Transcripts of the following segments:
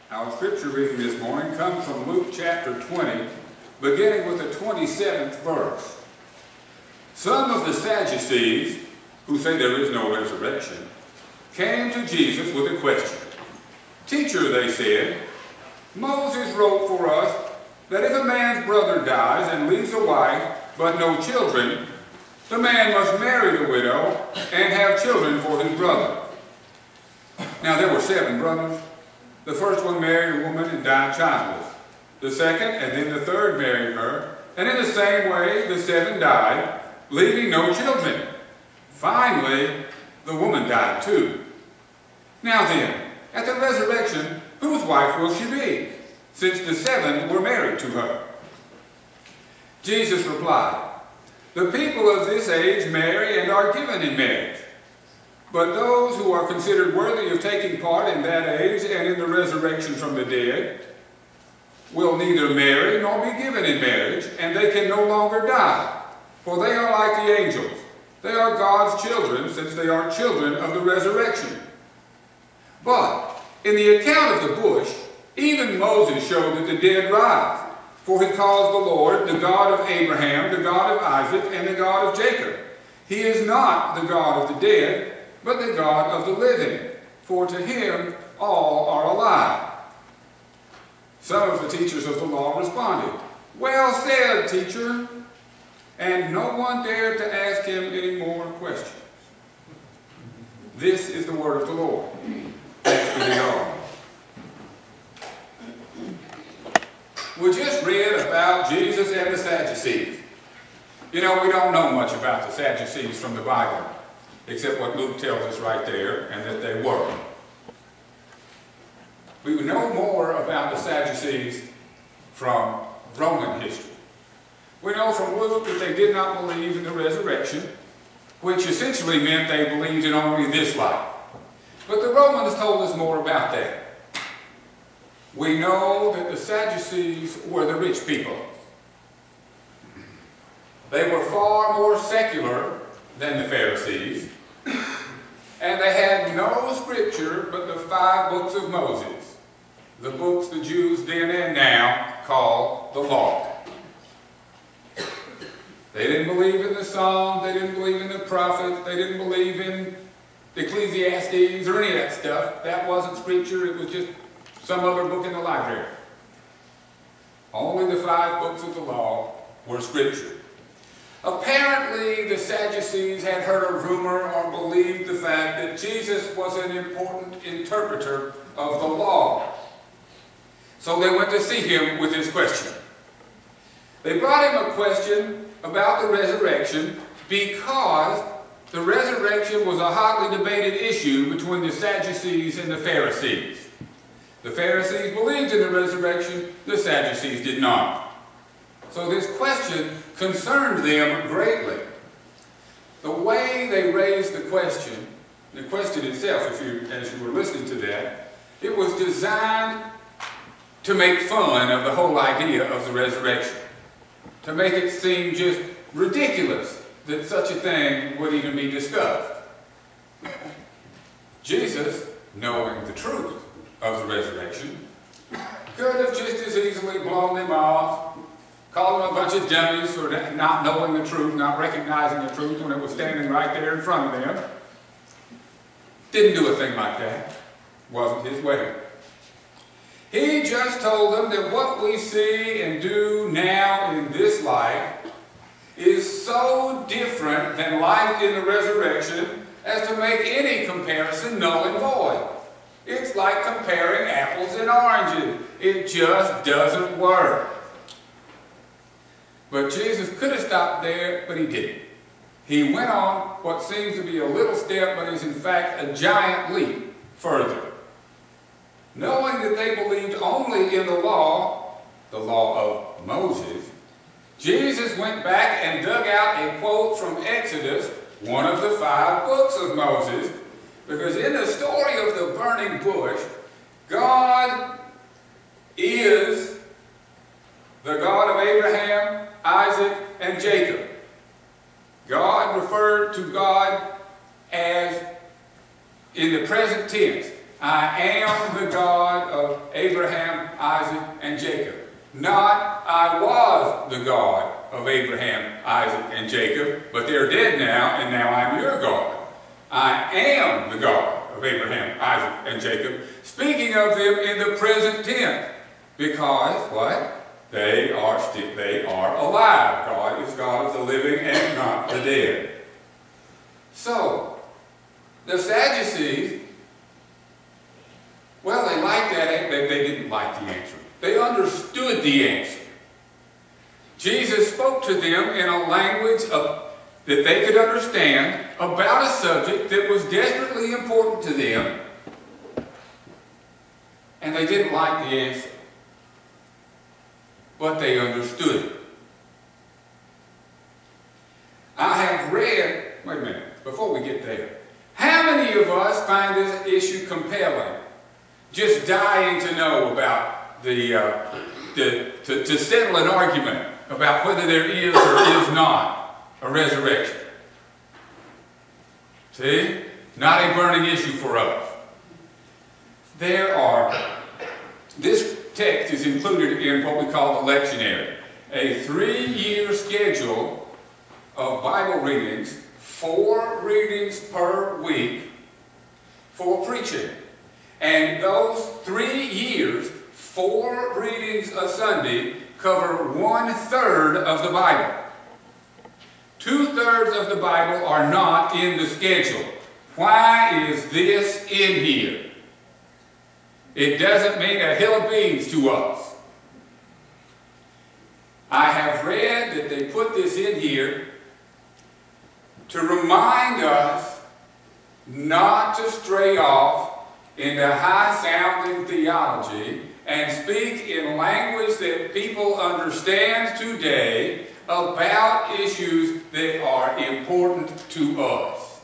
Our scripture reading this morning comes from Luke chapter 20, beginning with the 27th verse. Some of the Sadducees, who say there is no resurrection, came to Jesus with a question. "Teacher," they said, "Moses wrote for us that if a man's brother dies and leaves a wife but no children, the man must marry the widow and have children for his brother." Now there were 7 brothers. The first one married a woman and died childless. The second and then the third married her, and in the same way the 7 died, leaving no children. Finally, the woman died too. Now then, at the resurrection, whose wife will she be, since the 7 were married to her? Jesus replied, "The people of this age marry and are given in marriage. But those who are considered worthy of taking part in that age and in the resurrection from the dead will neither marry nor be given in marriage, and they can no longer die, for they are like the angels. They are God's children, since they are children of the resurrection. But in the account of the bush, even Moses showed that the dead rise, for he calls the Lord the God of Abraham, the God of Isaac, and the God of Jacob. He is not the God of the dead, but the God of the living, for to him all are alive." Some of the teachers of the law responded, "Well said, teacher," and no one dared to ask him any more questions. This is the word of the Lord. Thanks be to God. We just read about Jesus and the Sadducees. You know, we don't know much about the Sadducees from the Bible, except what Luke tells us right there, and that they were. We know more about the Sadducees from Roman history. We know from Luke that they did not believe in the resurrection, which essentially meant they believed in only this life. But the Romans told us more about that. We know that the Sadducees were the rich people. They were far more secular than the Pharisees, and they had no scripture but the 5 books of Moses, the books the Jews then and now call the law. They didn't believe in the Psalms, they didn't believe in the prophets, they didn't believe in Ecclesiastes or any of that stuff. That wasn't scripture, it was just some other book in the library. Only the 5 books of the law were scripture. Apparently, the Sadducees had heard a rumor or believed the fact that Jesus was an important interpreter of the law. So they went to see him with this question. They brought him a question about the resurrection because the resurrection was a hotly debated issue between the Sadducees and the Pharisees. The Pharisees believed in the resurrection, the Sadducees did not. So this question concerned them greatly. The way they raised the question itself, as you were listening to that, it was designed to make fun of the whole idea of the resurrection, to make it seem just ridiculous that such a thing would even be discussed. Jesus, knowing the truth of the resurrection, could have just as easily blown them off, called them a bunch of dummies for not knowing the truth, not recognizing the truth when it was standing right there in front of them. Didn't do a thing like that. Wasn't his way. He just told them that what we see and do now in this life is so different than life in the resurrection as to make any comparison null and void. It's like comparing apples and oranges. It just doesn't work. But Jesus could have stopped there, but he didn't. He went on what seems to be a little step, but is in fact a giant leap further. Knowing that they believed only in the law of Moses, Jesus went back and dug out a quote from Exodus, one of the 5 books of Moses, because in the story of the burning bush, God is the God of Abraham, Isaac, and Jacob. God referred to God as, in the present tense, I am the God of Abraham, Isaac, and Jacob. Not, I was the God of Abraham, Isaac, and Jacob, but they're dead now, and now I'm your God. I am the God of Abraham, Isaac, and Jacob, speaking of them in the present tense, because, what? They are alive. God is God of the living and not the dead. So, the Sadducees, well, they liked that, they didn't like the answer. They understood the answer. Jesus spoke to them in a language that they could understand about a subject that was desperately important to them, and they didn't like the answer. But they understood it. I have read, wait a minute, before we get there, how many of us find this issue compelling? Just dying to know about to settle an argument about whether there is or is not a resurrection. See? Not a burning issue for us. This text is included in what we call the lectionary, a 3-year schedule of Bible readings, 4 readings per week for preaching. And those 3 years, 4 readings a Sunday, cover 1/3 of the Bible. 2/3 of the Bible are not in the schedule. Why is this in here? It doesn't mean a hill of beans to us. I have read that they put this in here to remind us not to stray off into high-sounding theology and speak in language that people understand today about issues that are important to us.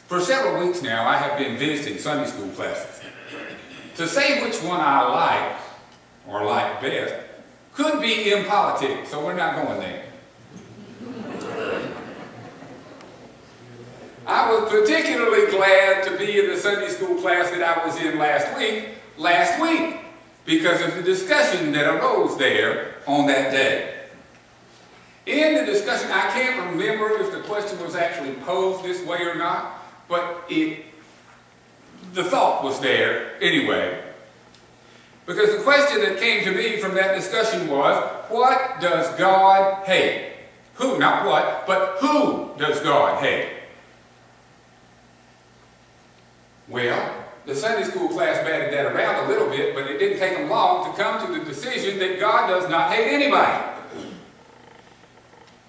For several weeks now, I have been visiting Sunday school classes. To say which one I like, or like best, could be impolitic, so we're not going there. I was particularly glad to be in the Sunday school class that I was in last week, because of the discussion that arose there on that day. In the discussion, I can't remember if the question was actually posed this way or not, but the thought was there anyway. Because the question that came to me from that discussion was, what does God hate? Who, not what, but who does God hate? Well, the Sunday school class batted that around a little bit, but it didn't take them long to come to the decision that God does not hate anybody.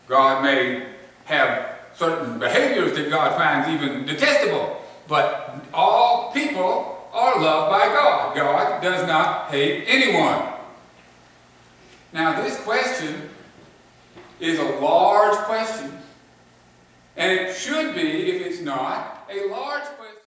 God may have certain behaviors that God finds even detestable, but all people are loved by God. God does not hate anyone. Now, this question is a large question, and it should be, if it's not, a large question.